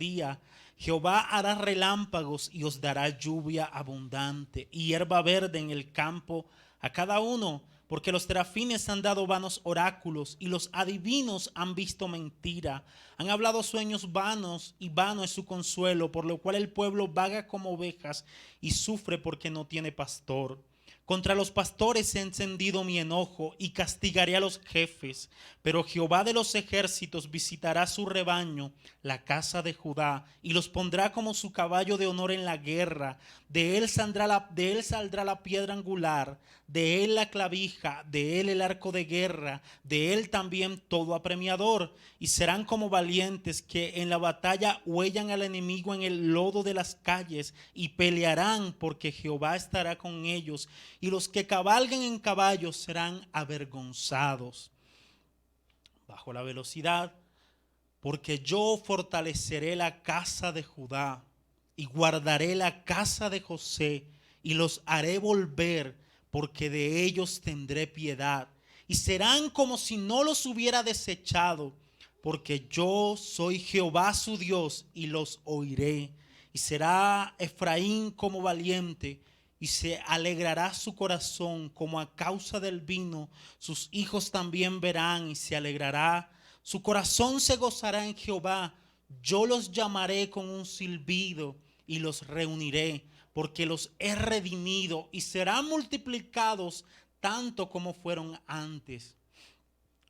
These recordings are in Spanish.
día. Jehová hará relámpagos y os dará lluvia abundante y hierba verde en el campo a cada uno, porque los serafines han dado vanos oráculos y los adivinos han visto mentira. Han hablado sueños vanos y vano es su consuelo, por lo cual el pueblo vaga como ovejas y sufre porque no tiene pastor. Contra los pastores he encendido mi enojo y castigaré a los jefes, pero Jehová de los ejércitos visitará su rebaño, la casa de Judá, y los pondrá como su caballo de honor en la guerra. De él saldrá la piedra angular, de él la clavija, de él el arco de guerra, de él también todo apremiador. Y serán como valientes que en la batalla huellan al enemigo en el lodo de las calles y pelearán porque Jehová estará con ellos. Y los que cabalguen en caballos serán avergonzados bajo la velocidad, porque yo fortaleceré la casa de Judá y guardaré la casa de José y los haré volver, porque de ellos tendré piedad. Y serán como si no los hubiera desechado, porque yo soy Jehová su Dios y los oiré. Y será Efraín como valiente y se alegrará su corazón como a causa del vino. Sus hijos también verán y se alegrará. Su corazón se gozará en Jehová. Yo los llamaré con un silbido y los reuniré, porque los he redimido y serán multiplicados tanto como fueron antes.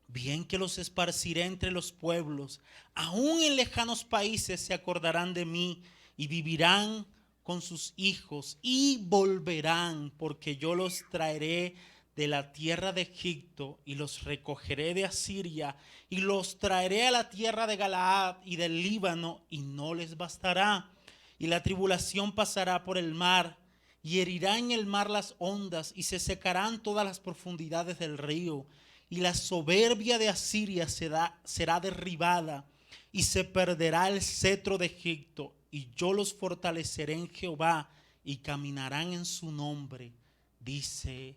Bien que los esparciré entre los pueblos, aún en lejanos países se acordarán de mí y vivirán con sus hijos y volverán, porque yo los traeré de la tierra de Egipto y los recogeré de Asiria y los traeré a la tierra de Galaad y del Líbano y no les bastará. Y la tribulación pasará por el mar y herirá en el mar las ondas y se secarán todas las profundidades del río. Y la soberbia de Asiria será derribada y se perderá el cetro de Egipto. Y yo los fortaleceré en Jehová y caminarán en su nombre, dice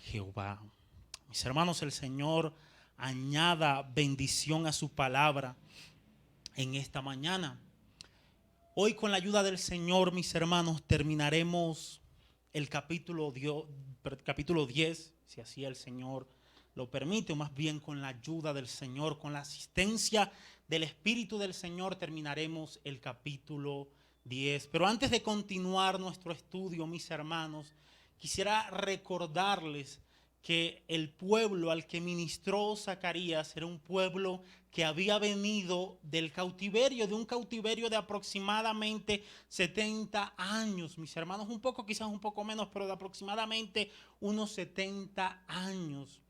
Jehová. Mis hermanos, el Señor añada bendición a su palabra en esta mañana. Hoy, con la ayuda del Señor, mis hermanos, terminaremos el capítulo 10, si así el Señor lo permite, o más bien con la ayuda del Señor, con la asistencia del Espíritu del Señor, terminaremos el capítulo 10. Pero antes de continuar nuestro estudio, mis hermanos, quisiera recordarles que el pueblo al que ministró Zacarías era un pueblo que había venido del cautiverio, de un cautiverio de aproximadamente 70 años, mis hermanos, un poco, quizás un poco menos, pero de aproximadamente unos 70 años.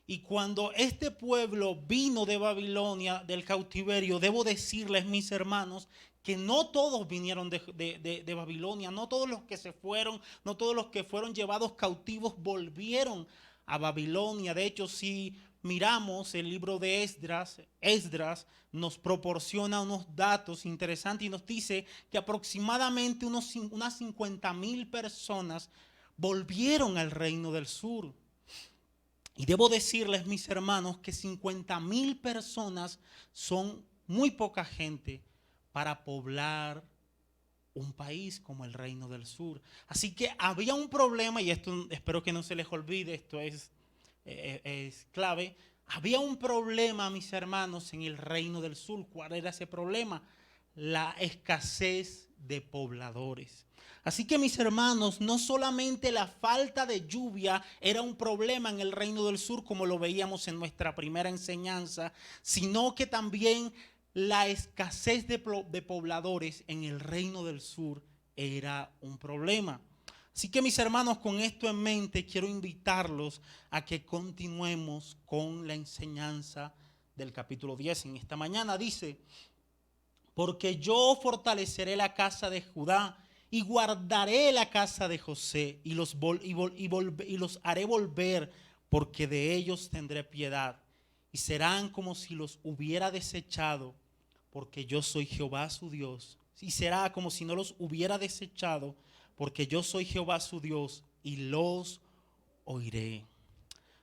Y cuando este pueblo vino de Babilonia, del cautiverio, debo decirles, mis hermanos, que no todos vinieron de Babilonia, no todos los que se fueron, no todos los que fueron llevados cautivos volvieron a Babilonia. De hecho, si miramos el libro de Esdras nos proporciona unos datos interesantes y nos dice que aproximadamente unas 50,000 personas volvieron al reino del sur. Y debo decirles, mis hermanos, que 50,000 personas son muy poca gente para poblar un país como el Reino del Sur. Así que había un problema, y esto espero que no se les olvide, esto es clave. Había un problema, mis hermanos, en el Reino del Sur. ¿Cuál era ese problema? La escasez de pobladores. Así que, mis hermanos, no solamente la falta de lluvia era un problema en el Reino del Sur, como lo veíamos en nuestra primera enseñanza, sino que también la escasez de pobladores en el Reino del Sur era un problema. Así que, mis hermanos, con esto en mente, quiero invitarlos a que continuemos con la enseñanza del capítulo 10. En esta mañana dice: porque yo fortaleceré la casa de Judá y guardaré la casa de José y los haré volver, porque de ellos tendré piedad. Y serán como si los hubiera desechado, porque yo soy Jehová su Dios. Y será como si no los hubiera desechado, porque yo soy Jehová su Dios y los oiré.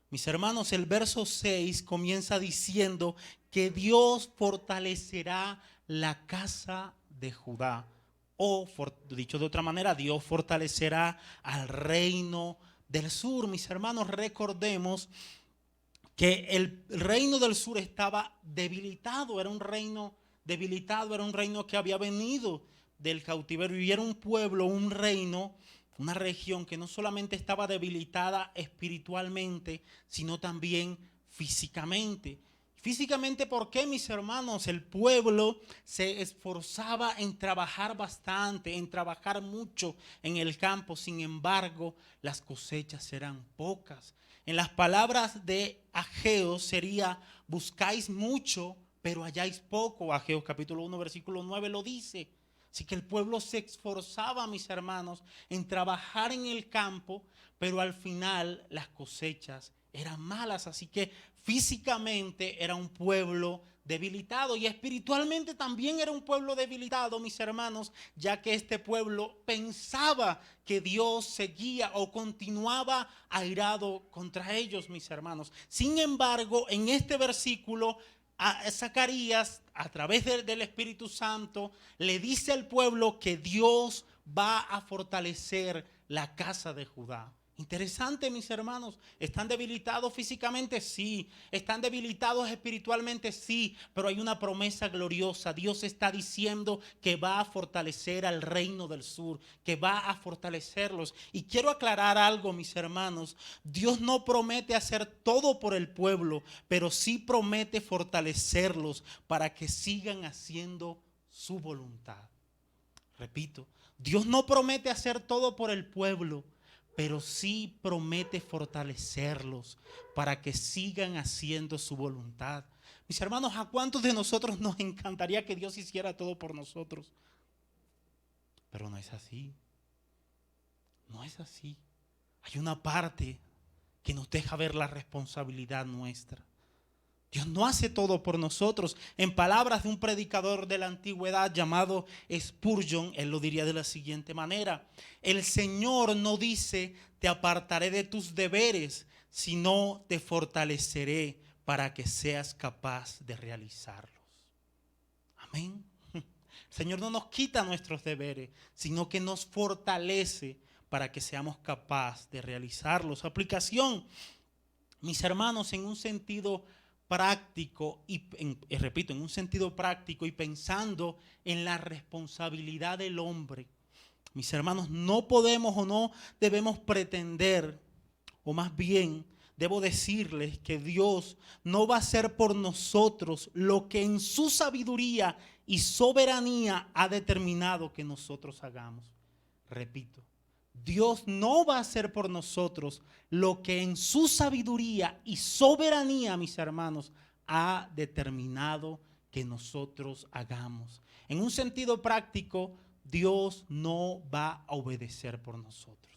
Mis hermanos, el verso 6 comienza diciendo que Dios fortalecerá la casa de Judá. O, dicho de otra manera, Dios fortalecerá al reino del sur. Mis hermanos, recordemos que el reino del sur estaba debilitado, era un reino debilitado, era un reino que había venido del cautiverio y era un pueblo, un reino, una región que no solamente estaba debilitada espiritualmente, sino también físicamente. Físicamente, ¿por qué, mis hermanos? El pueblo se esforzaba en trabajar bastante, en trabajar mucho en el campo. Sin embargo, las cosechas eran pocas. En las palabras de Ageo sería: buscáis mucho, pero halláis poco. Ageo capítulo 1, versículo 9 lo dice. Así que el pueblo se esforzaba, mis hermanos, en trabajar en el campo, pero al final las cosechas eran malas. Así que físicamente era un pueblo debilitado y espiritualmente también era un pueblo debilitado, mis hermanos, ya que este pueblo pensaba que Dios seguía o continuaba airado contra ellos, mis hermanos. Sin embargo, en este versículo, a Zacarías, a través del Espíritu Santo, le dice al pueblo que Dios va a fortalecer la casa de Judá. Interesante, mis hermanos. ¿Están debilitados físicamente? Sí. ¿Están debilitados espiritualmente? Sí. Pero hay una promesa gloriosa. Dios está diciendo que va a fortalecer al reino del sur, que va a fortalecerlos. Y quiero aclarar algo, mis hermanos. Dios no promete hacer todo por el pueblo, pero sí promete fortalecerlos para que sigan haciendo su voluntad. Repito, Dios no promete hacer todo por el pueblo, pero sí promete fortalecerlos para que sigan haciendo su voluntad. Mis hermanos, ¿a cuántos de nosotros nos encantaría que Dios hiciera todo por nosotros? Pero no es así. No es así. Hay una parte que nos deja ver la responsabilidad nuestra. Dios no hace todo por nosotros. En palabras de un predicador de la antigüedad llamado Spurgeon, él lo diría de la siguiente manera: el Señor no dice te apartaré de tus deberes, sino te fortaleceré para que seas capaz de realizarlos. Amén. El Señor no nos quita nuestros deberes, sino que nos fortalece para que seamos capaces de realizarlos. Aplicación, mis hermanos, en un sentido práctico y repito, en un sentido práctico y pensando en la responsabilidad del hombre, mis hermanos, no podemos o no debemos pretender, o más bien debo decirles que Dios no va a hacer por nosotros lo que en su sabiduría y soberanía ha determinado que nosotros hagamos. Repito, Dios no va a hacer por nosotros lo que en su sabiduría y soberanía, mis hermanos, ha determinado que nosotros hagamos. En un sentido práctico, Dios no va a obedecer por nosotros.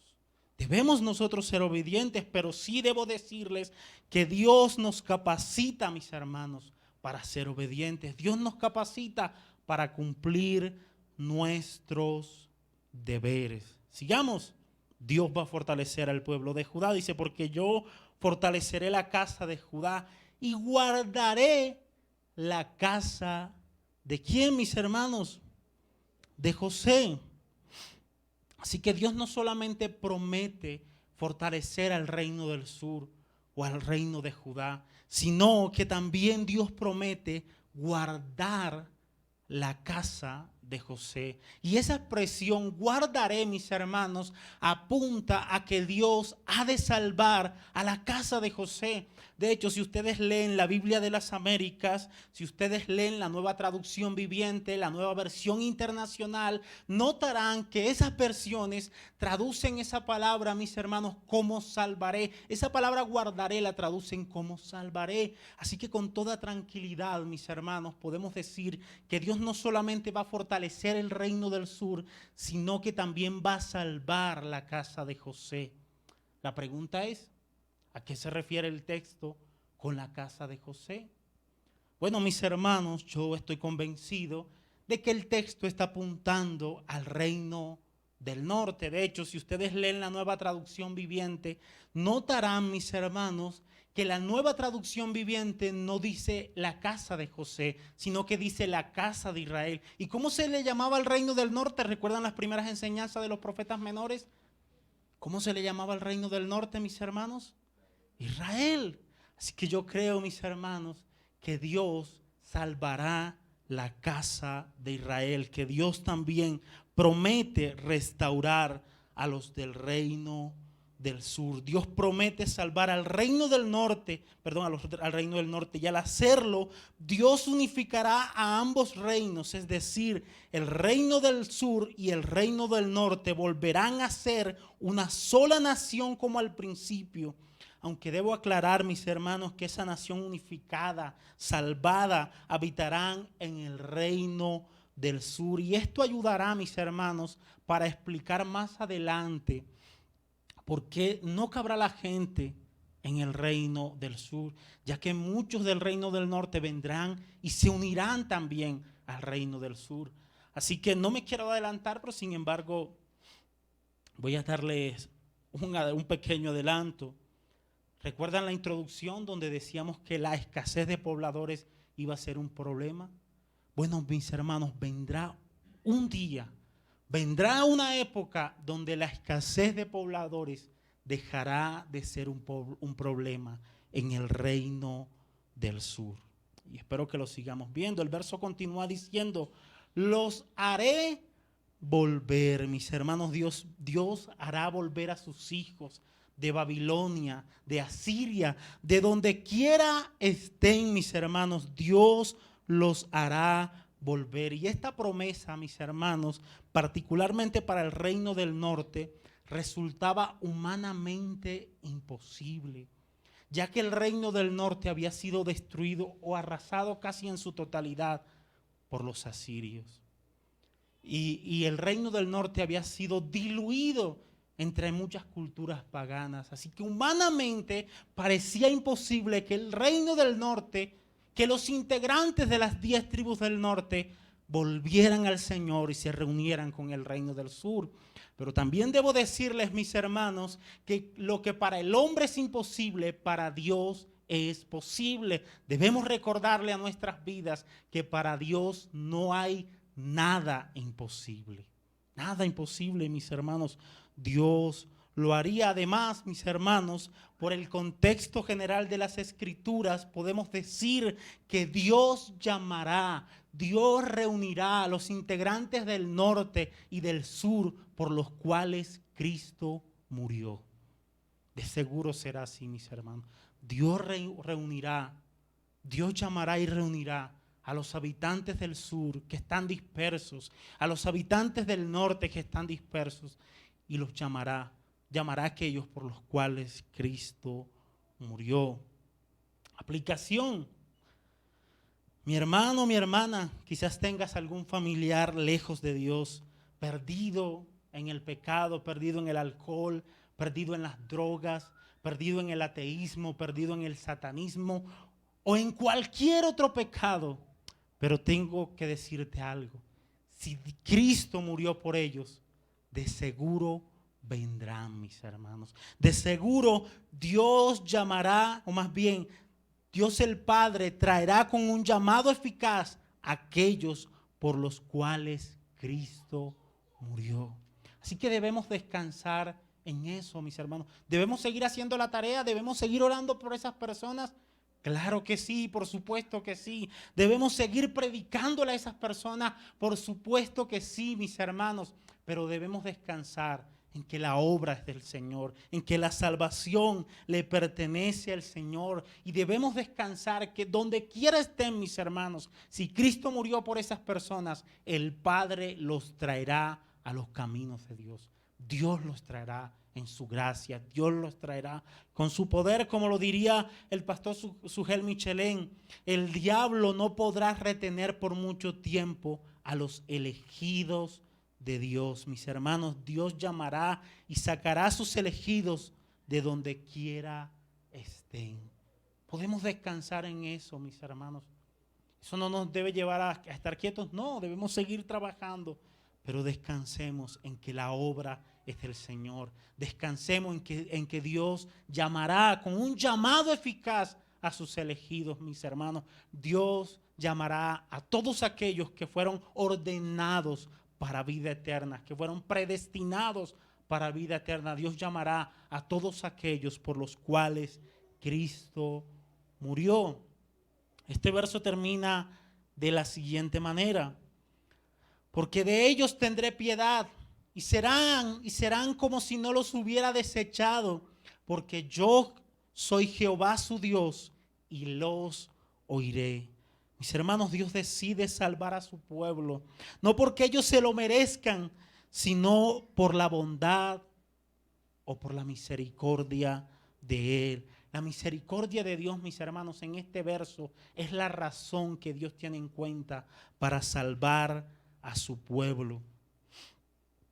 Debemos nosotros ser obedientes, pero sí debo decirles que Dios nos capacita, mis hermanos, para ser obedientes. Dios nos capacita para cumplir nuestros deberes. Sigamos. Dios va a fortalecer al pueblo de Judá. Dice: porque yo fortaleceré la casa de Judá y guardaré la casa de ¿quién, mis hermanos? De José. Así que Dios no solamente promete fortalecer al reino del sur o al reino de Judá, sino que también Dios promete guardar la casa de José. Y esa expresión guardaré, mis hermanos, apunta a que Dios ha de salvar a la casa de José. De hecho, si ustedes leen la Biblia de las Américas, si ustedes leen la Nueva Traducción Viviente, la Nueva Versión Internacional, notarán que esas versiones traducen esa palabra, mis hermanos, como salvaré. Esa palabra guardaré la traducen como salvaré. Así que con toda tranquilidad, mis hermanos, podemos decir que Dios no solamente va a fortalecer el reino del sur, sino que también va a salvar la casa de José. La pregunta es: ¿a qué se refiere el texto con la casa de José? Bueno, mis hermanos, yo estoy convencido de que el texto está apuntando al reino del norte. De hecho, si ustedes leen la Nueva Traducción Viviente, notarán, mis hermanos, que la Nueva Traducción Viviente no dice la casa de José, sino que dice la casa de Israel. ¿Y cómo se le llamaba al reino del norte? ¿Recuerdan las primeras enseñanzas de los profetas menores? ¿Cómo se le llamaba al reino del norte, mis hermanos? Israel. Así que yo creo, mis hermanos, que Dios salvará la casa de Israel, que Dios también promete restaurar a los del reino del sur. Dios promete salvar al reino del norte, al reino del norte, y al hacerlo, Dios unificará a ambos reinos, es decir, el reino del sur y el reino del norte volverán a ser una sola nación como al principio. Aunque debo aclarar, mis hermanos, que esa nación unificada, salvada, habitarán en el reino del sur. Y esto ayudará, mis hermanos, para explicar más adelante por qué no cabrá la gente en el reino del sur, ya que muchos del reino del norte vendrán y se unirán también al reino del sur. Así que no me quiero adelantar, pero sin embargo voy a darles un pequeño adelanto. ¿Recuerdan la introducción donde decíamos que la escasez de pobladores iba a ser un problema? Bueno, mis hermanos, vendrá un día, vendrá una época donde la escasez de pobladores dejará de ser un problema en el reino del sur. Y espero que lo sigamos viendo. El verso continúa diciendo, los haré volver, mis hermanos. Dios hará volver a sus hijos de Babilonia, de Asiria, de donde quiera estén, mis hermanos. Dios los hará volver. Y esta promesa, mis hermanos, particularmente para el reino del norte, resultaba humanamente imposible, ya que el reino del norte había sido destruido o arrasado casi en su totalidad por los asirios. Y el reino del norte había sido diluido entre muchas culturas paganas. Así que humanamente parecía imposible que el reino del norte, que los integrantes de las 10 tribus del norte volvieran al Señor y se reunieran con el reino del sur. Pero también debo decirles, mis hermanos, que lo que para el hombre es imposible, para Dios es posible. Debemos recordarle a nuestras vidas que para Dios no hay nada imposible. Nada imposible, mis hermanos. Dios lo haría. Además, mis hermanos, por el contexto general de las Escrituras, podemos decir que Dios llamará, Dios reunirá a los integrantes del norte y del sur por los cuales Cristo murió. De seguro será así, mis hermanos. Dios reunirá, Dios llamará y reunirá a los habitantes del sur que están dispersos, a los habitantes del norte que están dispersos, y los llamará a aquellos por los cuales Cristo murió. Aplicación. Mi hermano, mi hermana, quizás tengas algún familiar lejos de Dios, perdido en el pecado, perdido en el alcohol, perdido en las drogas, perdido en el ateísmo, perdido en el satanismo o en cualquier otro pecado. Pero tengo que decirte algo. Si Cristo murió por ellos, de seguro vendrán, mis hermanos. De seguro Dios llamará, o más bien, Dios el Padre traerá con un llamado eficaz a aquellos por los cuales Cristo murió. Así que debemos descansar en eso, mis hermanos. Debemos seguir haciendo la tarea, debemos seguir orando por esas personas. Claro que sí, por supuesto que sí. Debemos seguir predicándole a esas personas, por supuesto que sí, mis hermanos. Pero debemos descansar en que la obra es del Señor, en que la salvación le pertenece al Señor. Y debemos descansar que donde quiera estén, mis hermanos, si Cristo murió por esas personas, el Padre los traerá a los caminos de Dios. Dios los traerá en su gracia, Dios los traerá con su poder, como lo diría el pastor Sugel Michelén. El diablo no podrá retener por mucho tiempo a los elegidos de Dios, mis hermanos. Dios llamará y sacará a sus elegidos de donde quiera estén. Podemos descansar en eso, mis hermanos. Eso no nos debe llevar a estar quietos, no, debemos seguir trabajando pero descansemos en que la obra es del Señor. Descansemos en que Dios llamará con un llamado eficaz a sus elegidos, mis hermanos. Dios llamará a todos aquellos que fueron ordenados para vida eterna, que fueron predestinados para vida eterna. Dios llamará a todos aquellos por los cuales Cristo murió. Este verso termina de la siguiente manera: porque de ellos tendré piedad y serán como si no los hubiera desechado, porque yo soy Jehová su Dios y los oiré. Mis hermanos, Dios decide salvar a su pueblo, no porque ellos se lo merezcan, sino por la bondad o por la misericordia de Él. La misericordia de Dios, mis hermanos, en este verso es la razón que Dios tiene en cuenta para salvar a su pueblo.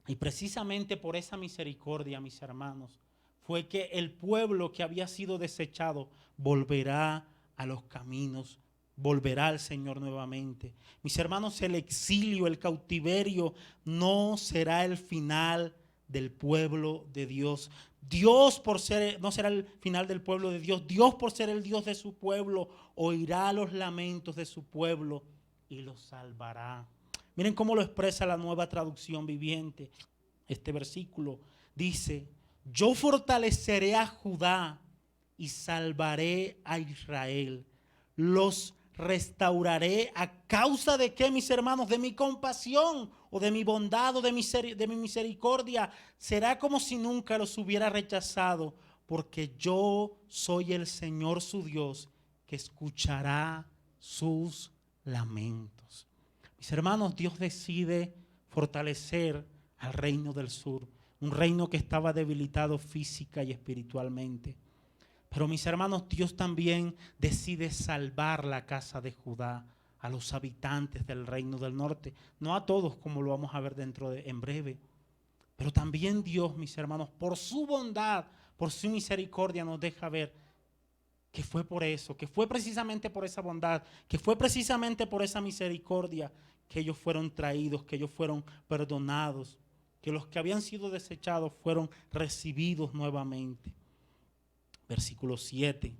Y precisamente por esa misericordia, mis hermanos, fue que el pueblo que había sido desechado volverá a los caminos, volverá al Señor nuevamente. Mis hermanos, el exilio, el cautiverio no será el final del pueblo de Dios. Dios no será el final del pueblo de Dios. Dios, por ser el Dios de su pueblo, oirá los lamentos de su pueblo y los salvará. Miren cómo lo expresa la Nueva Traducción Viviente. Este versículo dice: yo fortaleceré a Judá y salvaré a Israel. Los restauraré a causa de ¿qué, mis hermanos? De mi compasión o de mi bondad o de mi misericordia. Será como si nunca los hubiera rechazado, porque yo soy el Señor su Dios, que escuchará sus lamentos. Mis hermanos, Dios decide fortalecer al reino del sur, un reino que estaba debilitado física y espiritualmente. Pero mis hermanos, Dios también decide salvar la casa de Judá, a los habitantes del reino del norte. No a todos, como lo vamos a ver en breve. Pero también Dios, mis hermanos, por su bondad, por su misericordia, nos deja ver que fue por eso, que fue precisamente por esa bondad, que fue precisamente por esa misericordia que ellos fueron traídos, que ellos fueron perdonados, que los que habían sido desechados fueron recibidos nuevamente. Versículo 7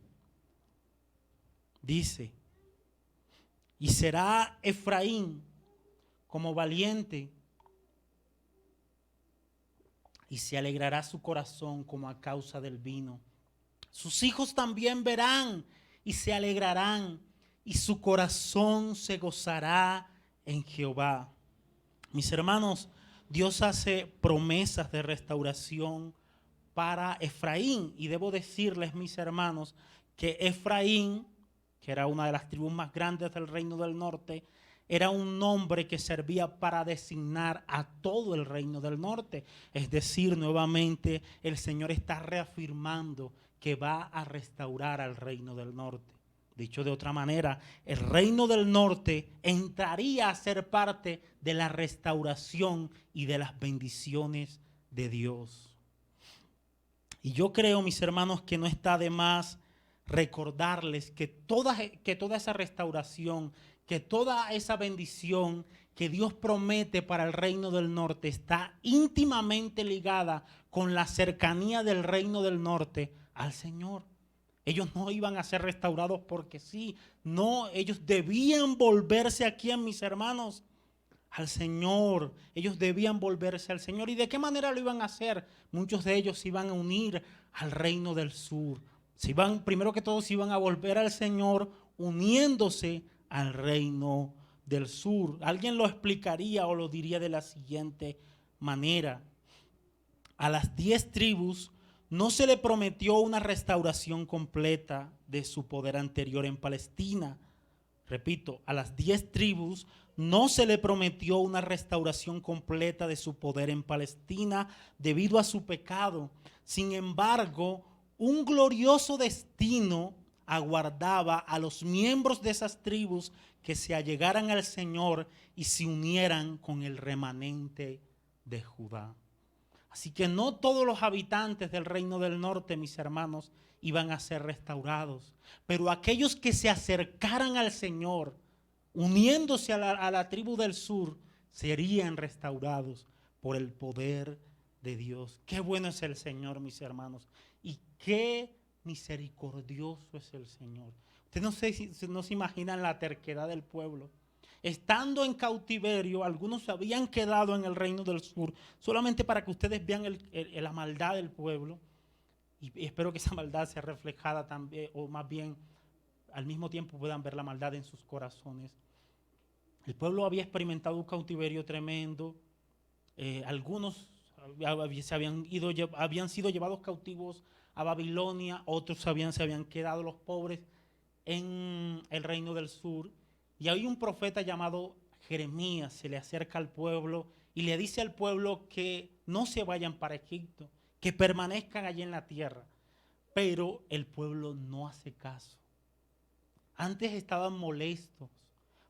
dice: y será Efraín como valiente, y se alegrará su corazón como a causa del vino. Sus hijos también verán y se alegrarán, y su corazón se gozará en Jehová. Mis hermanos, Dios hace promesas de restauración para Efraín. Y debo decirles, mis hermanos, que Efraín, que era una de las tribus más grandes del reino del norte, era un nombre que servía para designar a todo el reino del norte. Es decir, nuevamente el Señor está reafirmando que va a restaurar al reino del norte. Dicho de otra manera, el reino del norte entraría a ser parte de la restauración y de las bendiciones de Dios. Y yo creo, mis hermanos, que no está de más recordarles que toda esa restauración, que toda esa bendición que Dios promete para el reino del norte está íntimamente ligada con la cercanía del reino del norte al Señor. Ellos no iban a ser restaurados porque sí, no, ellos debían volverse aquí, en mis hermanos, al Señor. Ellos debían volverse al Señor. ¿Y de qué manera lo iban a hacer? Muchos de ellos se iban a unir al reino del sur. Primero que todo, se iban a volver al Señor uniéndose al reino del sur. Alguien lo explicaría o lo diría de la siguiente manera: a las 10 tribus no se le prometió una restauración completa de su poder anterior en Palestina. Repito, a las 10 tribus no se le prometió una restauración completa de su poder en Palestina debido a su pecado. Sin embargo, un glorioso destino aguardaba a los miembros de esas tribus que se allegaran al Señor y se unieran con el remanente de Judá. Así que no todos los habitantes del reino del norte, mis hermanos, iban a ser restaurados, pero aquellos que se acercaran al Señor, uniéndose a la tribu del sur, serían restaurados por el poder de Dios. Qué bueno es el Señor, mis hermanos, y qué misericordioso es el Señor. Usted no sé si no se imaginan la terquedad del pueblo. Estando en cautiverio, algunos se habían quedado en el reino del sur, solamente para que ustedes vean la maldad del pueblo. Y espero que esa maldad sea reflejada también, o más bien al mismo tiempo puedan ver la maldad en sus corazones. El pueblo había experimentado un cautiverio tremendo. Algunos habían sido llevados cautivos a Babilonia, otros se habían quedado los pobres en el reino del sur. Y hay un profeta llamado Jeremías, se le acerca al pueblo y le dice al pueblo que no se vayan para Egipto, que permanezcan allí en la tierra. Pero el pueblo no hace caso. Antes estaban molestos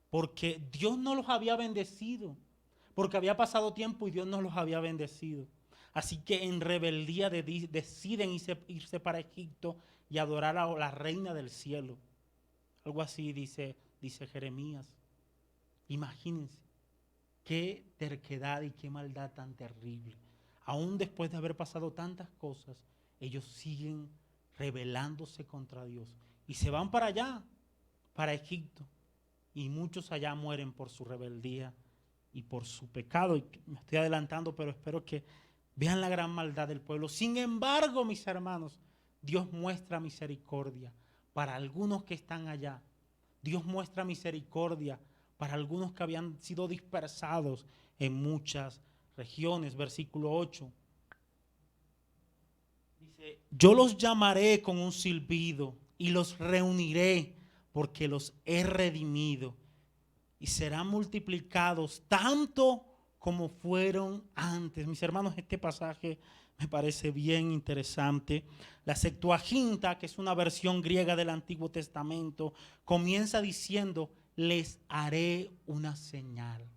porque Dios no los había bendecido, porque había pasado tiempo y Dios no los había bendecido. Así que en rebeldía deciden irse para Egipto y adorar a la reina del cielo. Algo así dice Jeremías. Imagínense qué terquedad y qué maldad tan terrible. Aún después de haber pasado tantas cosas, ellos siguen rebelándose contra Dios y se van para allá, para Egipto. Y muchos allá mueren por su rebeldía y por su pecado. Y me estoy adelantando, pero espero que vean la gran maldad del pueblo. Sin embargo, mis hermanos, Dios muestra misericordia para algunos que están allá. Dios muestra misericordia para algunos que habían sido dispersados en muchas regiones. Versículo 8. Dice, yo los llamaré con un silbido y los reuniré porque los he redimido y serán multiplicados tanto como fueron antes. Mis hermanos, este pasaje me parece bien interesante. La Septuaginta, que es una versión griega del Antiguo Testamento, comienza diciendo, les haré una señal.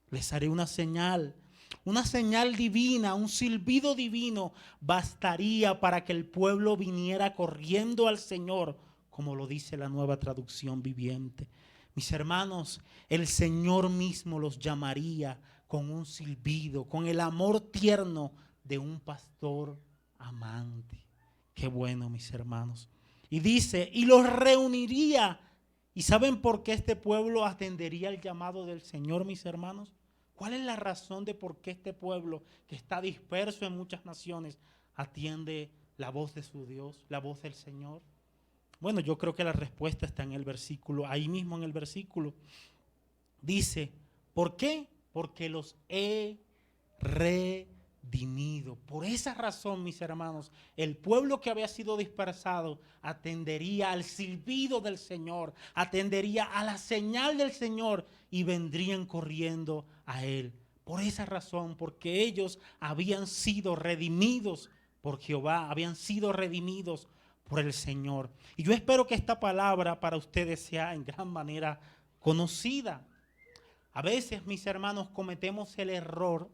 Les haré una señal divina, un silbido divino bastaría para que el pueblo viniera corriendo al Señor, como lo dice la Nueva Traducción Viviente. Mis hermanos, el Señor mismo los llamaría con un silbido, con el amor tierno de un pastor amante. Qué bueno, mis hermanos. Y dice, y los reuniría. ¿Y saben por qué este pueblo atendería el llamado del Señor, mis hermanos? ¿Cuál es la razón de por qué este pueblo, que está disperso en muchas naciones, atiende la voz de su Dios, la voz del Señor? Bueno, yo creo que la respuesta está en el versículo, ahí mismo en el versículo. Dice, ¿por qué? Porque los he redimido. Por esa razón, mis hermanos, el pueblo que había sido dispersado atendería al silbido del Señor, atendería a la señal del Señor y vendrían corriendo a Él. Por esa razón, porque ellos habían sido redimidos por Jehová, habían sido redimidos por el Señor. Y yo espero que esta palabra para ustedes sea en gran manera conocida. A veces, mis hermanos, cometemos el error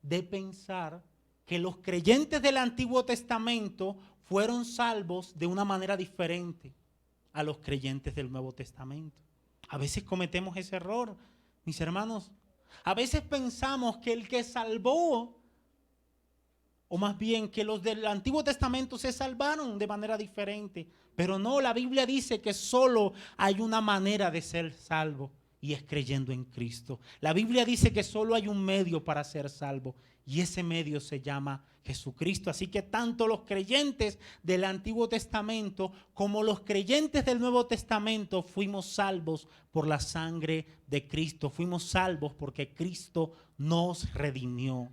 de pensar que los creyentes del Antiguo Testamento fueron salvos de una manera diferente a los creyentes del Nuevo Testamento. A veces cometemos ese error, mis hermanos. A veces pensamos que el que salvó, o más bien que los del Antiguo Testamento se salvaron de manera diferente. Pero no, la Biblia dice que solo hay una manera de ser salvo y es creyendo en Cristo. La Biblia dice que solo hay un medio para ser salvo y ese medio se llama Jesucristo. Así que tanto los creyentes del Antiguo Testamento como los creyentes del Nuevo Testamento fuimos salvos por la sangre de Cristo. Fuimos salvos porque Cristo nos redimió.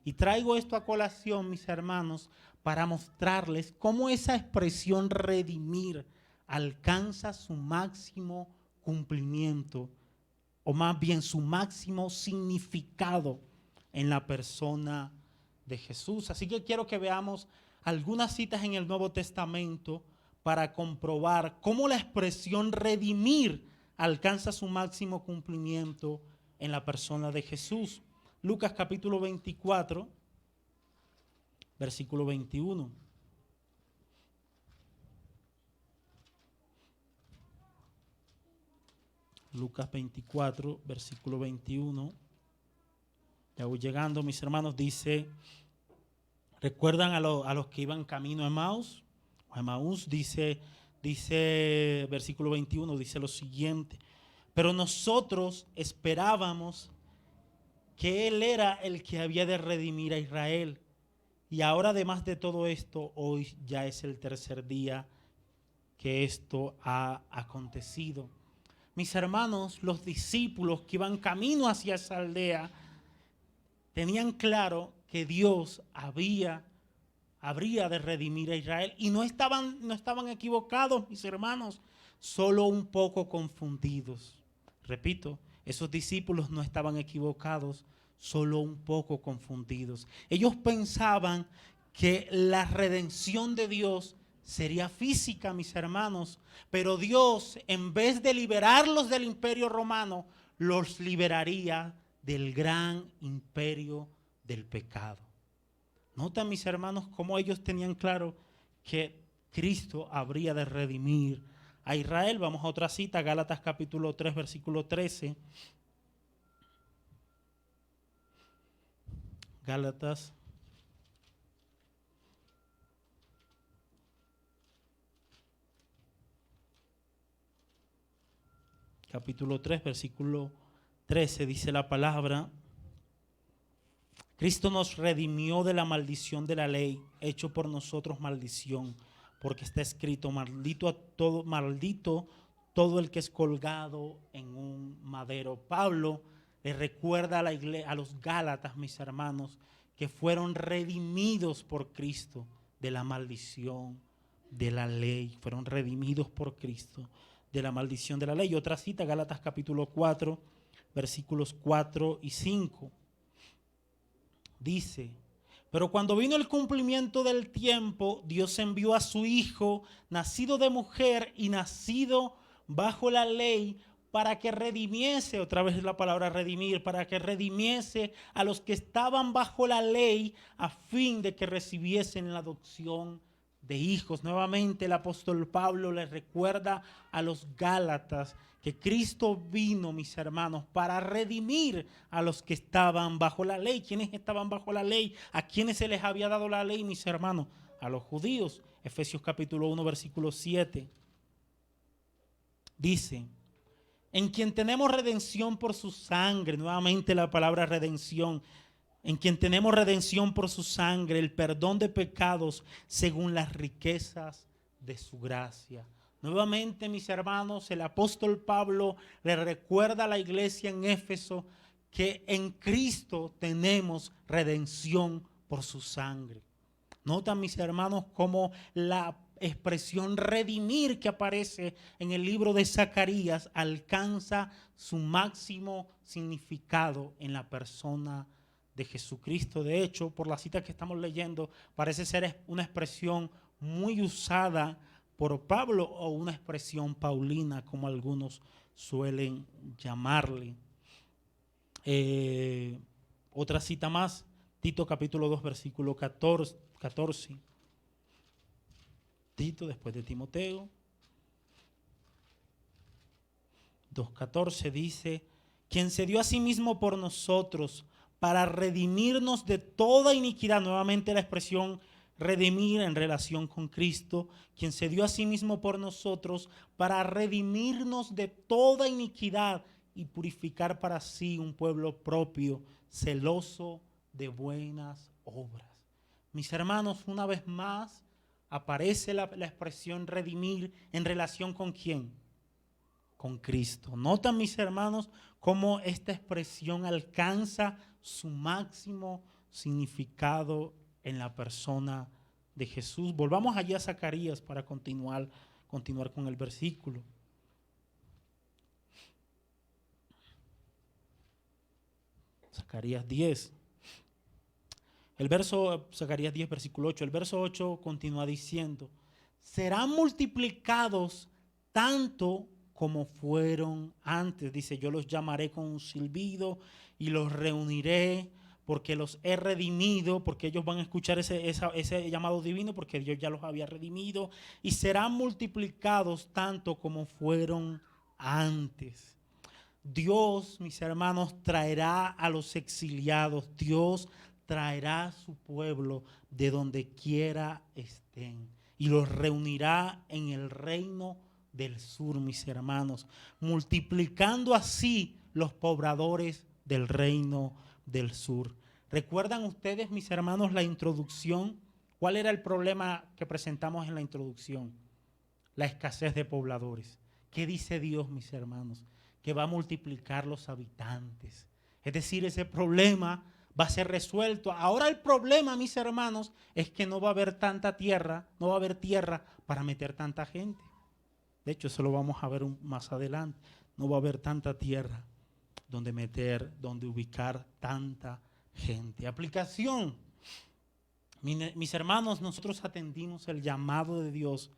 Y traigo esto a colación, mis hermanos, para mostrarles cómo esa expresión redimir alcanza su máximo cumplimiento, o más bien su máximo significado en la persona de Jesús. Así que quiero que veamos algunas citas en el Nuevo Testamento para comprobar cómo la expresión redimir alcanza su máximo cumplimiento en la persona de Jesús. Lucas capítulo 24, versículo 21. Lucas 24, versículo 21. Ya voy llegando, mis hermanos. Dice, ¿recuerdan a los que iban camino a Emaús? Dice versículo 21, dice lo siguiente: pero nosotros esperábamos que Él era el que había de redimir a Israel. Y ahora, además de todo esto, hoy ya es el tercer día que esto ha acontecido. Mis hermanos, los discípulos que iban camino hacia esa aldea tenían claro que Dios habría de redimir a Israel, y no estaban equivocados, mis hermanos, solo un poco confundidos. Repito, esos discípulos no estaban equivocados, solo un poco confundidos. Ellos pensaban que la redención de Dios sería física, mis hermanos, pero Dios, en vez de liberarlos del imperio romano, los liberaría del gran imperio del pecado. Notan, mis hermanos, cómo ellos tenían claro que Cristo habría de redimir a Israel. Vamos a otra cita, Gálatas capítulo 3, versículo 13. Gálatas capítulo 3, versículo 13, dice la palabra: Cristo nos redimió de la maldición de la ley, hecho por nosotros maldición, porque está escrito, maldito todo el que es colgado en un madero. Pablo le recuerda a los Gálatas, mis hermanos, que fueron redimidos por Cristo de la maldición de la ley. Fueron redimidos por Cristo de la maldición de la ley. Otra cita, Gálatas capítulo 4, versículos 4 y 5. Dice: pero cuando vino el cumplimiento del tiempo, Dios envió a su Hijo, nacido de mujer y nacido bajo la ley, para que redimiese, otra vez la palabra redimir, para que redimiese a los que estaban bajo la ley, a fin de que recibiesen la adopción de hijos. Nuevamente el apóstol Pablo les recuerda a los Gálatas que Cristo vino, mis hermanos, para redimir a los que estaban bajo la ley. ¿Quiénes estaban bajo la ley? ¿A quiénes se les había dado la ley, mis hermanos? A los judíos. Efesios capítulo 1, versículo 7. Dice: en quien tenemos redención por su sangre. Nuevamente la palabra redención. En quien tenemos redención por su sangre, el perdón de pecados según las riquezas de su gracia. Nuevamente, mis hermanos, el apóstol Pablo le recuerda a la iglesia en Éfeso que en Cristo tenemos redención por su sangre. Notan, mis hermanos, cómo la expresión redimir que aparece en el libro de Zacarías alcanza su máximo significado en la persona de Jesucristo. De hecho, por la cita que estamos leyendo, parece ser una expresión muy usada por Pablo, o una expresión paulina, como algunos suelen llamarle. Otra cita más, Tito capítulo 2, versículo 14. Tito, después de Timoteo. 2:14 dice: quien se dio a sí mismo por nosotros para redimirnos de toda iniquidad. Nuevamente la expresión redimir en relación con Cristo. Quien se dio a sí mismo por nosotros para redimirnos de toda iniquidad y purificar para sí un pueblo propio, celoso de buenas obras. Mis hermanos, una vez más aparece la expresión redimir en relación con ¿quién? Con Cristo. Notan, mis hermanos, cómo esta expresión alcanza su máximo significado en la persona de Jesús. Volvamos allá a Zacarías para continuar con el versículo. Zacarías 10. Zacarías 10, versículo 8. El verso 8 continúa diciendo: serán multiplicados tanto como fueron antes. Dice: yo los llamaré con un silbido y los reuniré, porque los he redimido, porque ellos van a escuchar ese llamado divino, porque Dios ya los había redimido, y serán multiplicados tanto como fueron antes. Dios, mis hermanos, traerá a los exiliados. Dios traerá a su pueblo de donde quiera estén y los reunirá en el reino del sur, mis hermanos, multiplicando así los pobladores del reino del sur. ¿Recuerdan ustedes, mis hermanos, la introducción? ¿Cuál era el problema que presentamos en la introducción? La escasez de pobladores. ¿Qué dice Dios, mis hermanos? Que va a multiplicar los habitantes. Es decir, ese problema va a ser resuelto. Ahora el problema, mis hermanos, es que no va a haber tanta tierra, no va a haber tierra para meter tanta gente. De hecho, eso lo vamos a ver más adelante. No va a haber tanta tierra donde meter, donde ubicar tanta gente. Aplicación. Mis hermanos, nosotros atendimos el llamado de Dios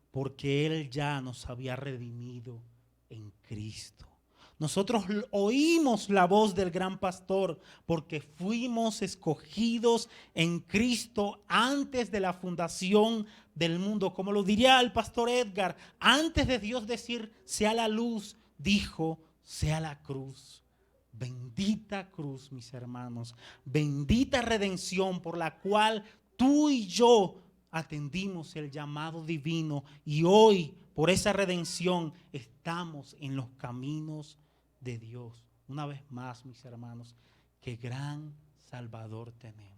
porque Él ya nos había redimido en Cristo. Nosotros oímos la voz del gran pastor porque fuimos escogidos en Cristo antes de la fundación del mundo. Como lo diría el pastor Edgar, antes de Dios decir sea la luz, dijo sea la cruz. Bendita cruz, mis hermanos, bendita redención por la cual tú y yo atendimos el llamado divino y hoy por esa redención estamos en los caminos de Dios. Una vez más, mis hermanos, qué gran Salvador tenemos.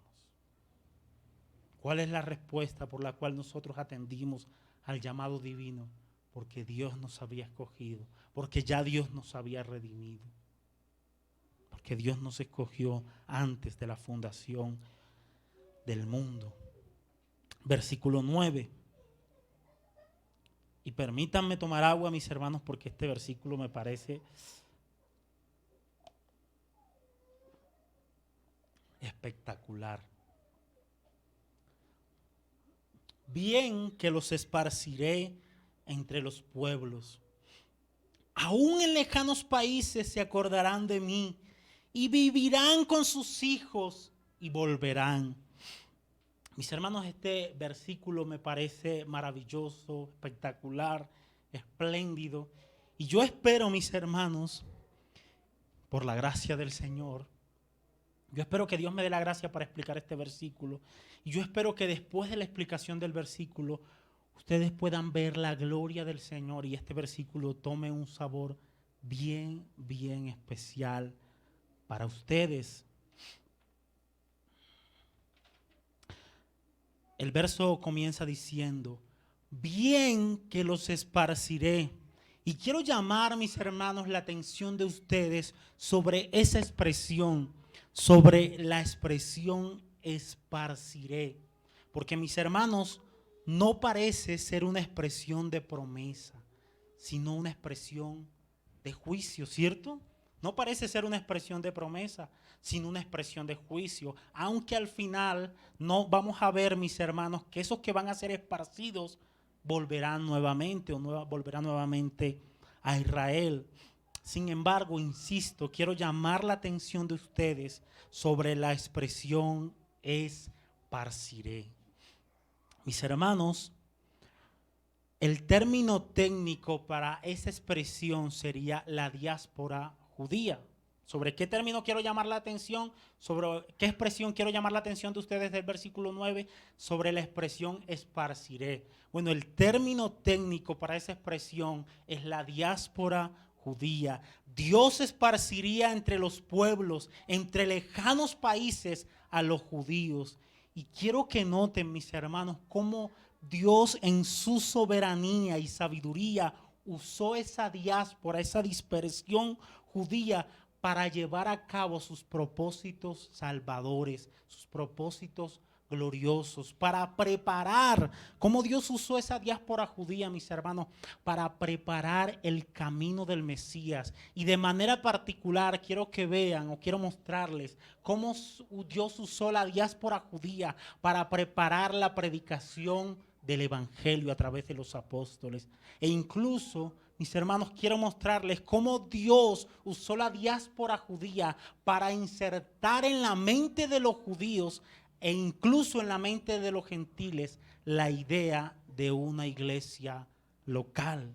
¿Cuál es la respuesta por la cual nosotros atendimos al llamado divino? Porque Dios nos había escogido, porque ya Dios nos había redimido, porque Dios nos escogió antes de la fundación del mundo. Versículo 9. Y permítanme tomar agua, mis hermanos, porque este versículo me parece espectacular. Bien que los esparciré entre los pueblos. Aún en lejanos países se acordarán de mí y vivirán con sus hijos y volverán. Mis hermanos, este versículo me parece maravilloso, espectacular, espléndido. Y yo espero, mis hermanos, por la gracia del Señor, yo espero que Dios me dé la gracia para explicar este versículo. Y yo espero que después de la explicación del versículo, ustedes puedan ver la gloria del Señor y este versículo tome un sabor bien, bien especial para ustedes. El verso comienza diciendo, bien que los esparciré. Y quiero llamar, mis hermanos, la atención de ustedes sobre esa expresión, sobre la expresión esparciré. Porque, mis hermanos, no parece ser una expresión de promesa, sino una expresión de juicio, ¿cierto? No parece ser una expresión de promesa, sino una expresión de juicio. Aunque al final no vamos a ver, mis hermanos, que esos que van a ser esparcidos volverán nuevamente volverán nuevamente a Israel. Sin embargo, insisto, quiero llamar la atención de ustedes sobre la expresión esparciré. Mis hermanos, el término técnico para esa expresión sería la diáspora judía. ¿Sobre qué término quiero llamar la atención? ¿Sobre qué expresión quiero llamar la atención de ustedes del versículo 9? Sobre la expresión esparciré. Bueno, el término técnico para esa expresión es la diáspora judía. Dios esparciría entre los pueblos, entre lejanos países a los judíos. Y quiero que noten, mis hermanos, cómo Dios en su soberanía y sabiduría usó esa diáspora, esa dispersión judía para llevar a cabo sus propósitos salvadores, sus propósitos gloriosos, para preparar, como Dios usó esa diáspora judía, mis hermanos, para preparar el camino del Mesías. Y de manera particular quiero que vean o quiero mostrarles cómo Dios usó la diáspora judía para preparar la predicación del evangelio a través de los apóstoles. E incluso, mis hermanos, quiero mostrarles cómo Dios usó la diáspora judía para insertar en la mente de los judíos e incluso en la mente de los gentiles la idea de una iglesia local.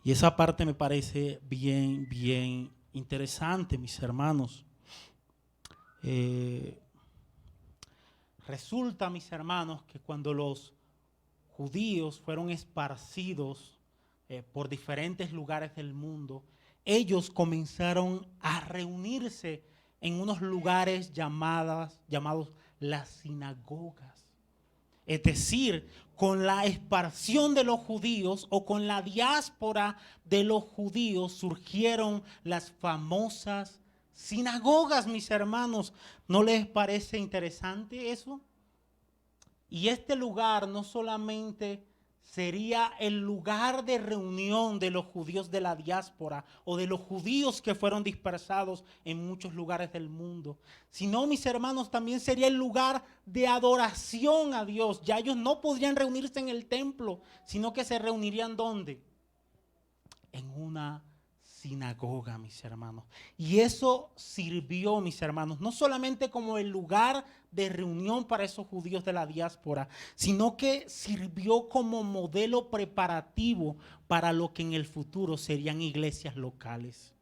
Y esa parte me parece bien, bien interesante, mis hermanos. Eh, Resulta, mis hermanos, que cuando los judíos fueron esparcidos por diferentes lugares del mundo, ellos comenzaron a reunirse en unos lugares llamados las sinagogas. Es decir, con la esparción de los judíos o con la diáspora de los judíos surgieron las famosas sinagogas, mis hermanos. ¿No les parece interesante eso? Y este lugar no solamente sería el lugar de reunión de los judíos de la diáspora o de los judíos que fueron dispersados en muchos lugares del mundo, sino, mis hermanos, también sería el lugar de adoración a Dios. Ya ellos no podrían reunirse en el templo, sino que se reunirían ¿dónde? En una sinagoga, mis hermanos. Y eso sirvió, mis hermanos, no solamente como el lugar de reunión para esos judíos de la diáspora, sino que sirvió como modelo preparativo para lo que en el futuro serían iglesias locales.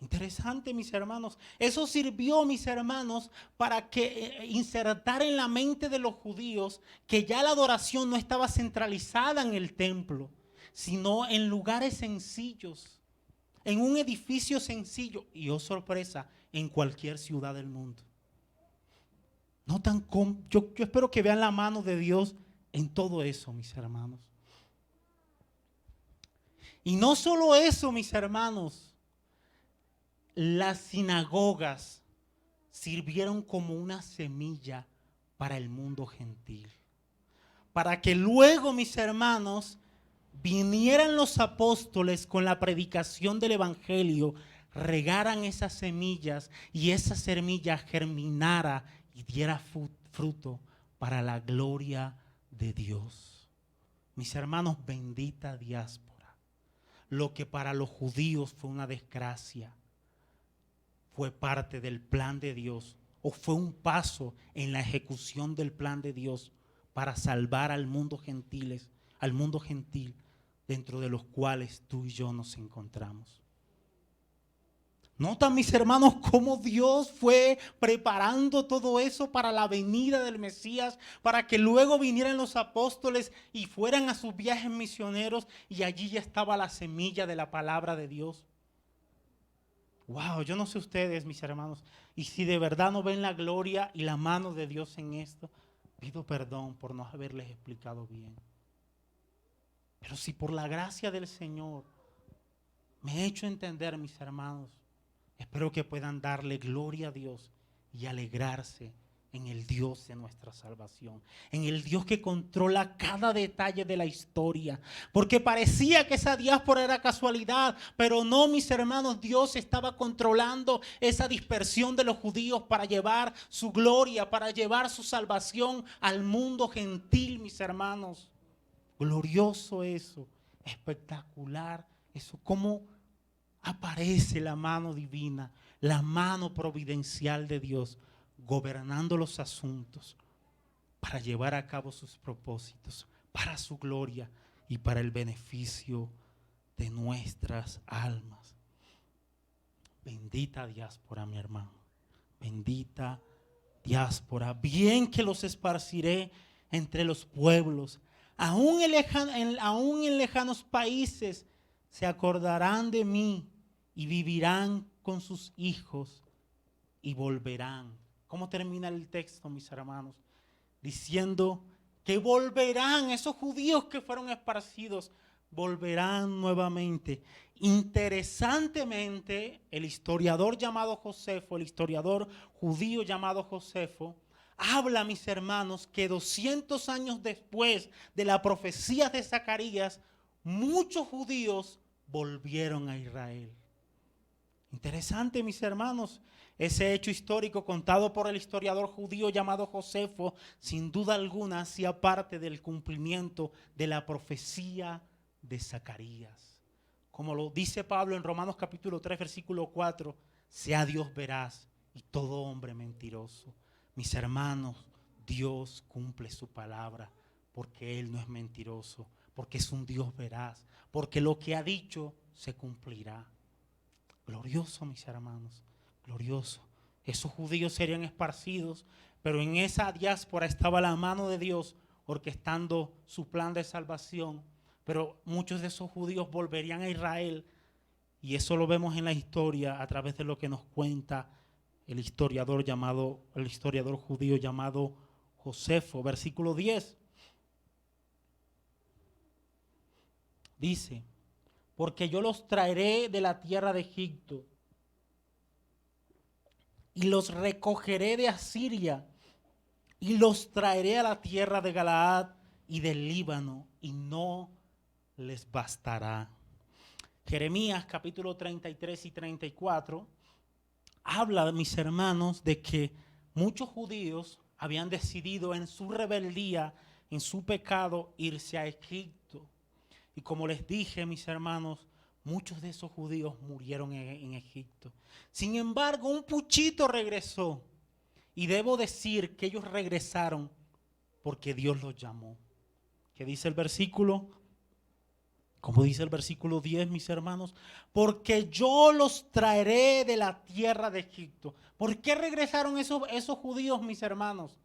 Interesante, mis hermanos. Eso sirvió, mis hermanos, para que insertar en la mente de los judíos que ya la adoración no estaba centralizada en el templo, sino en lugares sencillos, en un edificio sencillo y, oh sorpresa, en cualquier ciudad del mundo. No tan yo espero que vean la mano de Dios en todo eso, mis hermanos. Y no solo eso, mis hermanos, las sinagogas sirvieron como una semilla para el mundo gentil. Para que luego, mis hermanos, vinieran los apóstoles con la predicación del evangelio, regaran esas semillas y esa semilla germinara y diera fruto para la gloria de Dios. Mis hermanos, bendita diáspora. Lo que para los judíos fue una desgracia, fue parte del plan de Dios, o fue un paso en la ejecución del plan de Dios para salvar al mundo gentil, dentro de los cuales tú y yo nos encontramos. Notan, mis hermanos, cómo Dios fue preparando todo eso para la venida del Mesías, para que luego vinieran los apóstoles y fueran a sus viajes misioneros y allí ya estaba la semilla de la palabra de Dios. Wow, yo no sé ustedes, mis hermanos, y si de verdad no ven la gloria y la mano de Dios en esto, pido perdón por no haberles explicado bien. Pero si por la gracia del Señor me he hecho entender, mis hermanos, espero que puedan darle gloria a Dios y alegrarse en el Dios de nuestra salvación, en el Dios que controla cada detalle de la historia. Porque parecía que esa diáspora era casualidad, pero no, mis hermanos, Dios estaba controlando esa dispersión de los judíos para llevar su gloria, para llevar su salvación al mundo gentil, mis hermanos. Glorioso eso, espectacular eso, cómo aparece la mano divina, la mano providencial de Dios, gobernando los asuntos para llevar a cabo sus propósitos, para su gloria y para el beneficio de nuestras almas. Bendita diáspora, mi hermano, bendita diáspora, bien que los esparciré entre los pueblos, aún en lejanos países se acordarán de mí y vivirán con sus hijos y volverán. ¿Cómo termina el texto, mis hermanos? Diciendo que volverán esos judíos que fueron esparcidos, volverán nuevamente. Interesantemente, el historiador llamado Josefo, el historiador judío llamado Josefo, habla, mis hermanos, que 200 años después de la profecía de Zacarías, muchos judíos volvieron a Israel. Interesante, mis hermanos, ese hecho histórico contado por el historiador judío llamado Josefo, sin duda alguna hacía parte del cumplimiento de la profecía de Zacarías. Como lo dice Pablo en Romanos capítulo 3, versículo 4, sea Dios veraz y todo hombre mentiroso. Mis hermanos, Dios cumple su palabra porque Él no es mentiroso, porque es un Dios veraz, porque lo que ha dicho se cumplirá. Glorioso, mis hermanos, glorioso. Esos judíos serían esparcidos, pero en esa diáspora estaba la mano de Dios orquestando su plan de salvación. Pero muchos de esos judíos volverían a Israel, y eso lo vemos en la historia a través de lo que nos cuenta el historiador judío llamado Josefo. Versículo 10 dice: porque yo los traeré de la tierra de Egipto y los recogeré de Asiria y los traeré a la tierra de Galaad y del Líbano, y no les bastará. Jeremías capítulo 33 y 34 habla, mis hermanos, de que muchos judíos habían decidido en su rebeldía, en su pecado, irse a Egipto. Y como les dije, mis hermanos, muchos de esos judíos murieron en Egipto. Sin embargo, un puchito regresó. Y debo decir que ellos regresaron porque Dios los llamó. ¿Qué dice el versículo? Como dice el versículo 10, mis hermanos, porque yo los traeré de la tierra de Egipto. ¿Por qué regresaron esos judíos, mis hermanos?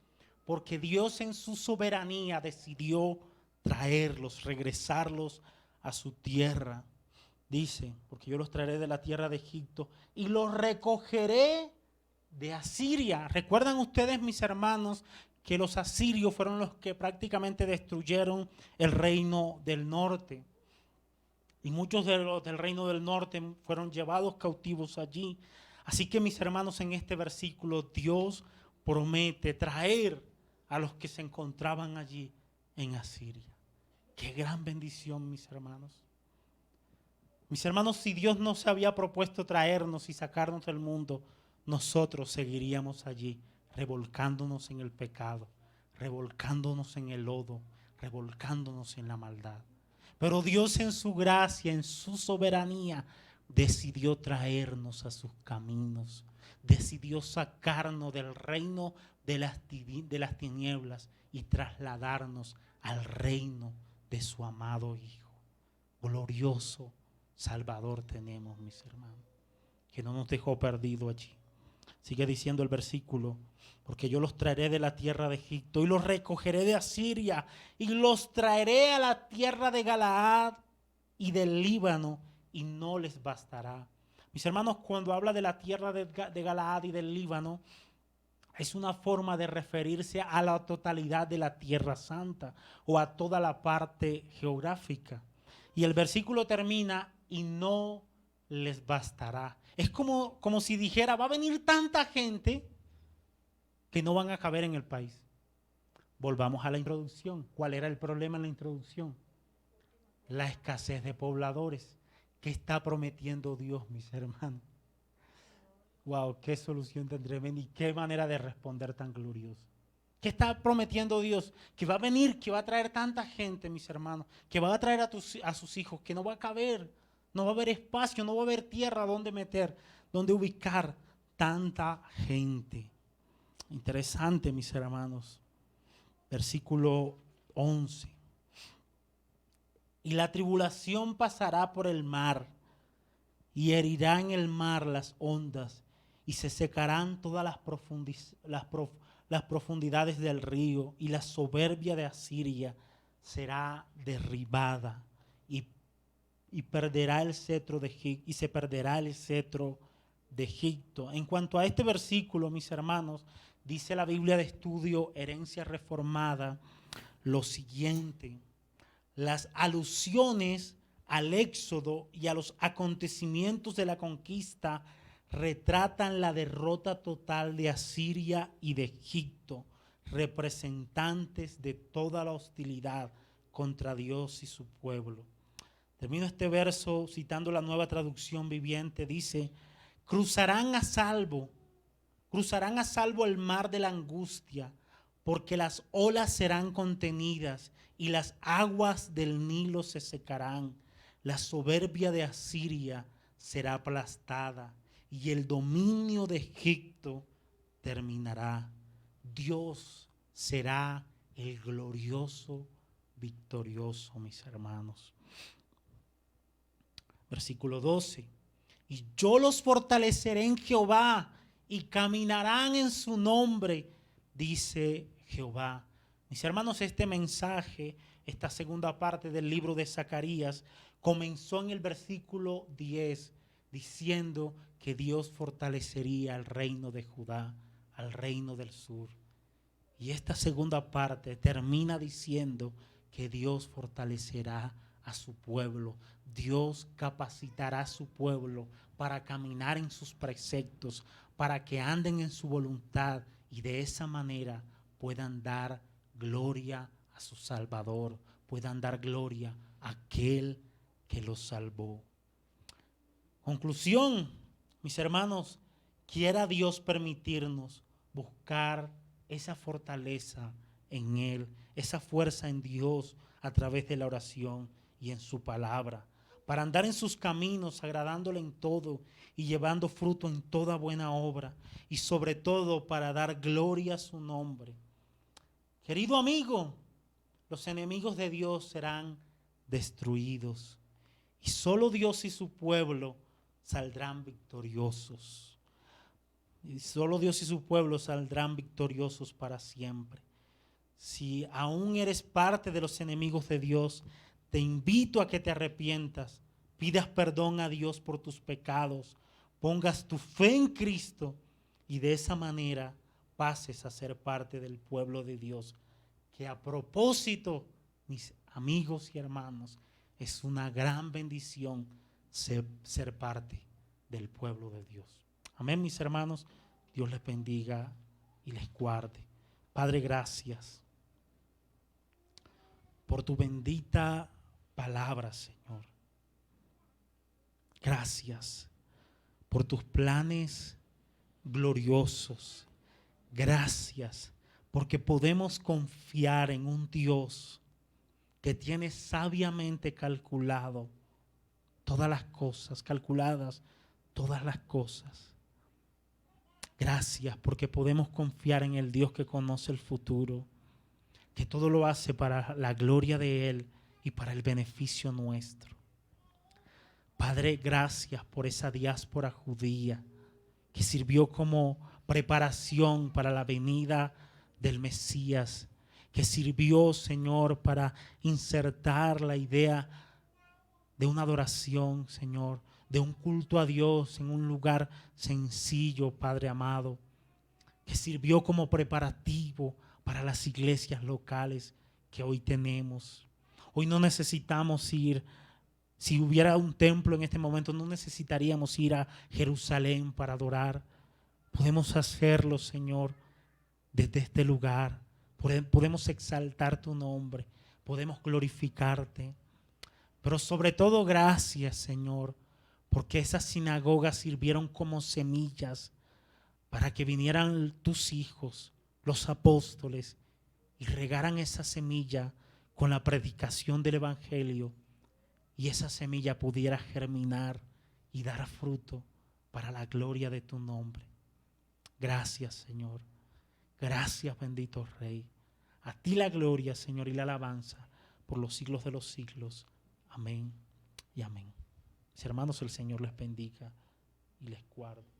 Porque Dios en su soberanía decidió traerlos, regresarlos a su tierra. Dice, porque yo los traeré de la tierra de Egipto y los recogeré de Asiria. ¿Recuerdan ustedes, mis hermanos, que los asirios fueron los que prácticamente destruyeron el reino del norte? Y muchos de los del reino del norte fueron llevados cautivos allí. Así que, mis hermanos, en este versículo Dios promete traer a los que se encontraban allí en Asiria. Qué gran bendición, mis hermanos. Mis hermanos, si Dios no se había propuesto traernos y sacarnos del mundo, nosotros seguiríamos allí, revolcándonos en el pecado, revolcándonos en el lodo, revolcándonos en la maldad. Pero Dios en su gracia, en su soberanía, decidió traernos a sus caminos. Decidió sacarnos del reino de las tinieblas y trasladarnos al reino de su amado Hijo. Glorioso Salvador tenemos, mis hermanos, que no nos dejó perdido allí. Sigue diciendo el versículo: porque yo los traeré de la tierra de Egipto y los recogeré de Asiria y los traeré a la tierra de Galaad y del Líbano, y no les bastará. Mis hermanos, cuando habla de la tierra de Galaad y del Líbano, es una forma de referirse a la totalidad de la tierra santa o a toda la parte geográfica. Y el versículo termina: y no les bastará. Es como si dijera: va a venir tanta gente que no van a caber en el país. Volvamos a la introducción. ¿Cuál era el problema en la introducción? La escasez de pobladores. ¿Qué está prometiendo Dios, mis hermanos? Wow, qué solución tan tremenda y qué manera de responder tan gloriosa. ¿Qué está prometiendo Dios? Que va a venir, que va a traer tanta gente, mis hermanos, que va a traer a sus hijos, que no va a caber, no va a haber espacio, no va a haber tierra donde meter, donde ubicar tanta gente. Interesante, mis hermanos. Versículo 11. Y la tribulación pasará por el mar, y herirá en el mar las ondas, y se secarán todas las profundidades del río, y la soberbia de Asiria será derribada, y perderá el cetro de Egipto, y se perderá el cetro de Egipto. En cuanto a este versículo, mis hermanos, dice la Biblia de Estudio Herencia Reformada lo siguiente: las alusiones al Éxodo y a los acontecimientos de la conquista retratan la derrota total de Asiria y de Egipto, representantes de toda la hostilidad contra Dios y su pueblo. Termino este verso citando la Nueva Traducción Viviente. Dice: cruzarán a salvo el mar de la angustia, porque las olas serán contenidas y las aguas del Nilo se secarán. La soberbia de Asiria será aplastada y el dominio de Egipto terminará. Dios será el glorioso victorioso, mis hermanos. Versículo 12. Y yo los fortaleceré en Jehová y caminarán en su nombre, dice Jehová. Mis hermanos, este mensaje, esta segunda parte del libro de Zacarías, comenzó en el versículo 10, diciendo que Dios fortalecería al reino de Judá, al reino del sur. Y esta segunda parte termina diciendo que Dios fortalecerá a su pueblo. Dios capacitará a su pueblo para caminar en sus preceptos, para que anden en su voluntad y de esa manera puedan dar gloria a su Salvador, puedan dar gloria a aquel que los salvó. Conclusión, mis hermanos, quiera Dios permitirnos buscar esa fortaleza en Él, esa fuerza en Dios a través de la oración y en su palabra, para andar en sus caminos, agradándole en todo y llevando fruto en toda buena obra, y sobre todo para dar gloria a su nombre. Querido amigo, los enemigos de Dios serán destruidos y solo Dios y su pueblo saldrán victoriosos. Y solo Dios y su pueblo saldrán victoriosos para siempre. Si aún eres parte de los enemigos de Dios, te invito a que te arrepientas, pidas perdón a Dios por tus pecados, pongas tu fe en Cristo y de esa manera pases a ser parte del pueblo de Dios. Que a propósito, mis amigos y hermanos, es una gran bendición ser parte del pueblo de Dios. Amén, mis hermanos. Dios les bendiga y les guarde. Padre, gracias por tu bendita palabra, Señor. Gracias por tus planes gloriosos. Gracias porque podemos confiar en un Dios que tiene sabiamente calculadas todas las cosas. Gracias porque podemos confiar en el Dios que conoce el futuro, que todo lo hace para la gloria de Él y para el beneficio nuestro. Padre, gracias por esa diáspora judía que sirvió como preparación para la venida del Mesías, que sirvió, Señor, para insertar la idea de una adoración, Señor, de un culto a Dios en un lugar sencillo, Padre amado, que sirvió como preparativo para las iglesias locales que hoy tenemos. Hoy no necesitamos ir, si hubiera un templo en este momento, no necesitaríamos ir a Jerusalén para adorar. Podemos hacerlo, Señor, desde este lugar. Podemos exaltar tu nombre, podemos glorificarte. Pero sobre todo gracias, Señor, porque esas sinagogas sirvieron como semillas para que vinieran tus hijos, los apóstoles, y regaran esa semilla con la predicación del Evangelio, y esa semilla pudiera germinar y dar fruto para la gloria de tu nombre. Gracias, Señor. Gracias, bendito Rey. A ti la gloria, Señor, y la alabanza por los siglos de los siglos. Amén y amén. Mis hermanos, el Señor les bendiga y les guarde.